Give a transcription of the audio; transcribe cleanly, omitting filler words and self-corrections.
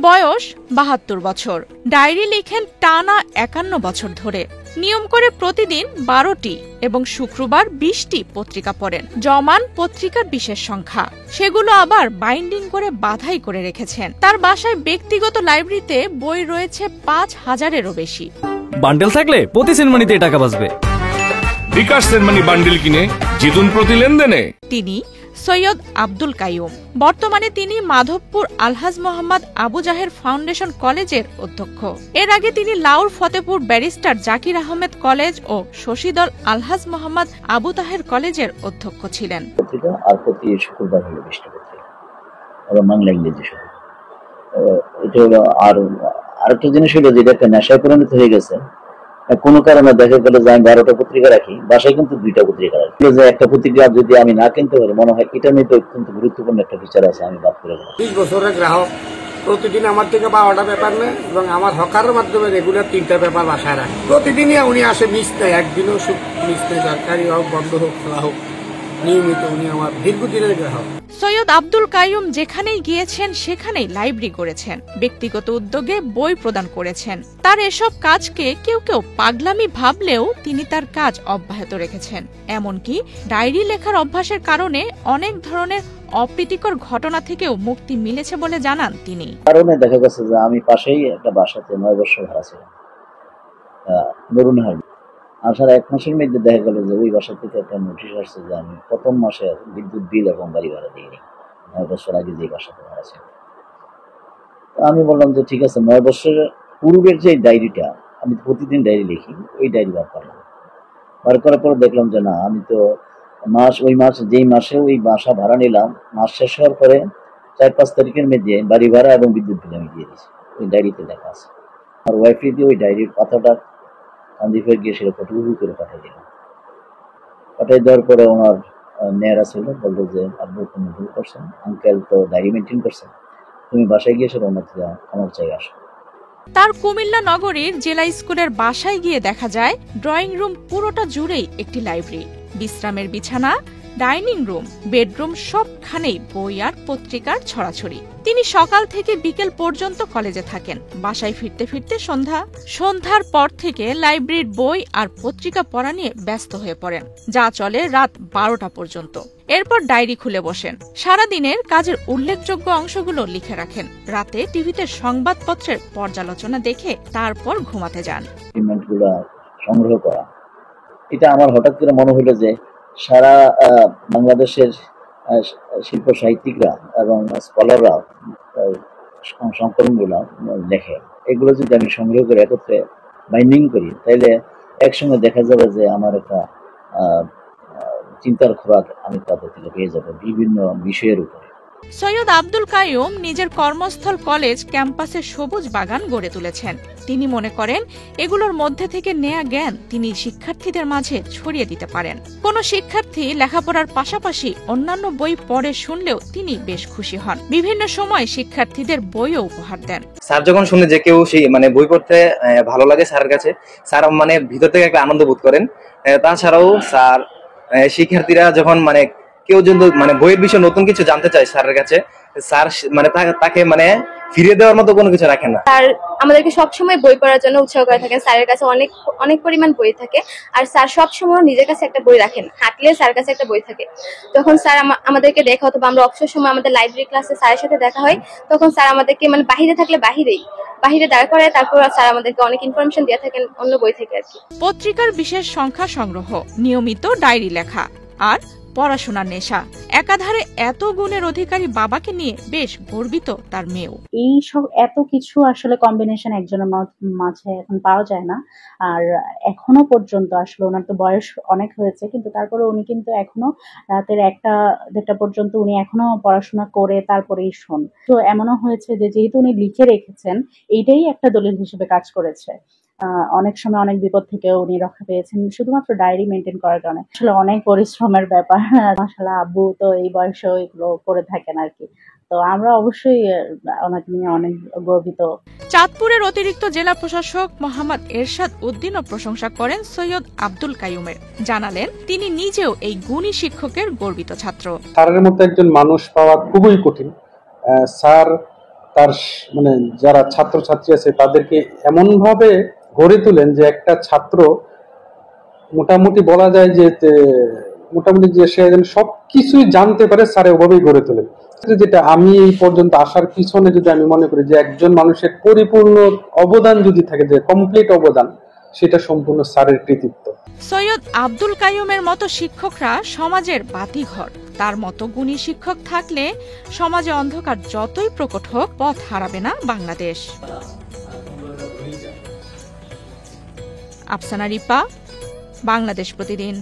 বয়স ৭২ বছর। ডায়েরি লিখেন টানা ৫১ বছর ধরে। নিয়ম করে প্রতিদিন ১২টি এবং শুক্রবার ২০টি পত্রিকা পড়েন। জমান পত্রিকার বিশেষ সংখ্যা, সেগুলো আবার বাইন্ডিং করে বাঁধাই করে রেখেছেন। তার বাসায় ব্যক্তিগত লাইব্রেরিতে বই রয়েছে ৫,০০০-এরও বেশি। বান্ডেল থাকলে প্রতি সেনমানিতে টাকা বাঁচবে। বিকাশ সেনমানি বান্ডেল কিনে জিতুন প্রতি লেনদেনে। তিনি সৈয়দ আব্দুল কাইয়ুম। বর্তমানে তিনি মাধবপুর আলহাজ মোহাম্মদ আবু জাহের ফাউন্ডেশন কলেজের অধ্যক্ষ। এর আগে তিনি লাউর ফতেপুর ব্যারিস্টার জাকির আহমেদ কলেজ ও শশীদল আলহাজ মোহাম্মদ আবু তাহের কলেজের অধ্যক্ষ ছিলেন। আর প্রতি শুক্রবার হলো ২০টা পত্রিকা, বাংলা ইংরেজি সহ। এটা হলো। আর আরেকটা জিনিস হলো, যেটা একটা নেশায় পরিণত হয়ে গেছে, কোনো কারণে দেখা গেল যে আমি ১২টা পত্রিকা রাখি, বাসায় কিন্তু ২টা পত্রিকা রাখি। যে একটা পত্রিকা যদি আমি না কিনতে পারি, মনে হয় এটা নিয়ে তো অত্যন্ত গুরুত্বপূর্ণ একটা ফিচার আছে, আমি বাদ করে গেলাম। ২০ বছরের গ্রাহক, প্রতিদিন আমার থেকে ১২টা পেপার নেয় এবং আমার হকারের মাধ্যমে রেগুলার ৩টা পেপার বাসায় রাখে। প্রতিদিনই উনি আসে, মিস নেয়, একদিনও মিস নেই, সরকারি হোক বন্ধ হোক খোলা হোক, নিয়মিত উনি আমার দীর্ঘদিনের গ্রাহক। সৈয়দ আব্দুল কাইয়ুম যেখানেই গিয়েছেন সেখানেই লাইব্রেরি করেছেন, ব্যক্তিগত উদ্যোগে বই প্রদান করেছেন। তার এসব কাজকে কেউ কেউ পাগলামি ভাবলেও তিনি তার কাজ অব্যাহত রেখেছেন। এমনকি ডায়েরি লেখার অভ্যাসের কারণে অনেক ধরনের অপ্রীতিকর ঘটনা থেকেও মুক্তি মিলেছে বলে জানান তিনি। কারণে দেখা গেছে যে আমি পাশেই একটা বাসাতে ৯ বছর ভাড়া ছিলাম, নরুনহাট। আসার ১ মাসের মধ্যে দেখা গেল যে ওই বাসা থেকে একটা নোটিশ আসছে যে আমি প্রথম মাসে বিদ্যুৎ বিল এবং বাড়ি ভাড়া দিইনি, ৯ বছর আগে যে বাসাতে ভাড়া ছিল। আমি বললাম যে ঠিক আছে, ৯ বছরের পূর্বের যে ডায়েরিটা, আমি প্রতিদিন ডায়েরি লিখি, ওই ডায়েরি বার করলাম। বার করার পর দেখলাম যে না, আমি তো ওই মাস যেই মাসে ওই বাসা ভাড়া নিলাম, মাস শেষ হওয়ার পরে ৪-৫ তারিখের মধ্যে বাড়ি ভাড়া এবং বিদ্যুৎ বিল আমি দিয়ে দিয়েছি, ওই ডায়েরিতে লেখা আছে। আর ওয়াইফাই দিয়ে ওই ডায়েরির পাতাটা কান্দিফের গিয়ে সেটা ফটোকপি করে পাঠিয়ে দিলাম। পাঠিয়ে দেওয়ার পরে ওনার মেয়েরা ছিল, বললো যে আপনি তুমি ভুল করছেন, আঙ্কেল তো ডায়েরি মেনটেন করছেন, তুমি বাসায় গিয়ে সেটা ওনার থেকে আমার চাই আসো। তার কুমিল্লা নগরীর জেলা স্কুলের বাসায় গিয়ে দেখা যায় ড্রয়িং রুম পুরোটা জুড়েই একটি লাইব্রেরি। বিশ্রামের বিছানা, ডাইনিং রুম, বেডরুম সবখানেই বই আর পত্রিকার ছড়াছড়ি। তিনি সকাল থেকে বিকেল পর্যন্ত কলেজে থাকেন। বাসায় ফিরতে ফিরতে সন্ধ্যার পর থেকে লাইব্রেরির বই আর পত্রিকা পড়া নিয়ে ব্যস্ত হয়ে পড়েন, যা চলে রাত ১২টা পর্যন্ত। এরপর ডায়েরি খুলে বসেন। সারাদিনের কাজের উল্লেখযোগ্য অংশগুলো লিখে রাখেন। রাতে টিভিতে সংবাদপত্রের পর্যালোচনা দেখে তারপর ঘুমাতে যান। সংগ্রহ করা, এটা আমার হঠাৎ করে মনে হলো যে সারা বাংলাদেশের শিল্প সাহিত্যিকরা এবং স্কলাররা সংকলনগুলো লেখে, এগুলো যদি আমি সংগ্রহ করে একত্রে বাইন্ডিং করি, তাহলে একসঙ্গে দেখা যাবে যে আমার একটা চিন্তার খোরাক আমি তাদের থেকে পেয়ে যাবো বিভিন্ন বিষয়ের উপরে। সৈয়দ আব্দুল কাইয়ুম নিজের কর্মস্থল কলেজ ক্যাম্পাসে সবুজ বাগান গড়ে তুলেছেন। তিনি মনে করেন এগুলোর মধ্যে থেকে নেয়া জ্ঞান তিনি শিক্ষার্থীদের মাঝে ছড়িয়ে দিতে পারেন। কোন শিক্ষার্থী লেখাপড়ার পাশাপাশি অন্যান্য বই পড়ে শুনলেও তিনি বেশ খুশি হন। বিভিন্ন সময় শিক্ষার্থীদের বইও উপহার দেন। স্যার যখন শুনে যে কেউ সেই বই পড়তে ভালো লাগে স্যারের কাছে, স্যার ভিতর থেকে একটা আনন্দ বোধ করেন। তাছাড়াও স্যার শিক্ষার্থীরা যখন কেউ যদি বইয়ের বিষয়ে নতুন কিছু জানতে চায় স্যারের কাছে, স্যার তাকে ফিরিয়ে দেওয়ার মতো কোনো কিছু রাখেন না। স্যার আমাদেরকে সবসময় বই পড়ার জন্য উৎসাহ করে থাকেন। স্যারের কাছে অনেক পরিমাণ বই থাকে, আর স্যার সবসময় নিজের কাছে একটা বই রাখেন। হাঁটলে স্যার কাছে একটা বই থাকে। যখন স্যার আমাদেরকে দেখা হতো বা আমরা অবসর সময় আমাদের লাইব্রেরি ক্লাসে স্যারের সাথে দেখা হয়, তখন স্যার আমাদেরকে বাহিরে থাকলে বাহিরে দাঁড় করে, তারপর স্যার আমাদেরকে অনেক ইনফরমেশন দিয়ে থাকেন অন্য বই থেকে আর কি। পত্রিকার বিশেষ সংখ্যা সংগ্রহ, নিয়মিত ডায়েরি লেখা আর পড়াশোনার নেশা, একাধারে এত গুণের অধিকারী বাবাকে নিয়ে বেশ গর্বিত তার মেয়েও। এই সব এত কিছু আসলে কম্বিনেশন একজনের মাঝে এখন পাওয়া যায় না। আর এখনো পর্যন্ত আসলে ওনার তো বয়স অনেক হয়েছে, কিন্তু তারপরে উনি কিন্তু এখনো রাতের 1টা-1:30 পর্যন্ত উনি এখনো পড়াশোনা করে তারপরেই শোন। তো এমনও হয়েছে যে যেহেতু উনি লিখে রেখেছেন, এইটাই একটা দলিল হিসেবে কাজ করেছে। অনেক সময় অনেক বিপদ থেকে উনি রক্ষা পেয়েছেন শুধুমাত্র ডায়েরি মেনটেন করার কারণে। আসলে অনেক পরিশ্রমের ব্যাপার। মাশাআল্লাহ, আব্বু তো এই বয়সেও এগুলো করে থাকেন আর কি। তো আমরা অবশ্যই ওনাকে নিয়ে অনেক গর্বিত। চাঁদপুরের অতিরিক্ত জেলা প্রশাসক মোহাম্মদ এরশাদ উদ্দিনও প্রশংসা করেন সৈয়দ আব্দুল কাইয়ুমের। জানালেন তিনি নিজেও এই গুণী শিক্ষকের গর্বিত ছাত্র। স্যারের মতো একজন মানুষ পাওয়া খুবই কঠিন। স্যার তার মানে যারা ছাত্রছাত্রী আছে তাদেরকে এমনভাবে গড়ে তোলেন যে একটা ছাত্র মোটামুটি বলা যায় যে মোটামুটি যে সে সবকিছুই জানতে পারে, স্যার ওভাবেই গড়ে তোলেন। যেটা আমি এই পর্যন্ত আসার পিছনে যদি আমি মনে করি যে একজন মানুষের পরিপূর্ণ অবদান যদি থাকে, যে কমপ্লিট অবদান, সেটা সম্পূর্ণ স্যারের কৃতিত্ব। সৈয়দ আব্দুল কাইয়ুমের মতো শিক্ষকরা সমাজের বাতিঘর। তার মতো গুণী শিক্ষক থাকলে সমাজে অন্ধকার যতই প্রকট হোক পথ হারাবে না বাংলাদেশ। আফসানা রিপা, বাংলাদেশ প্রতিদিন।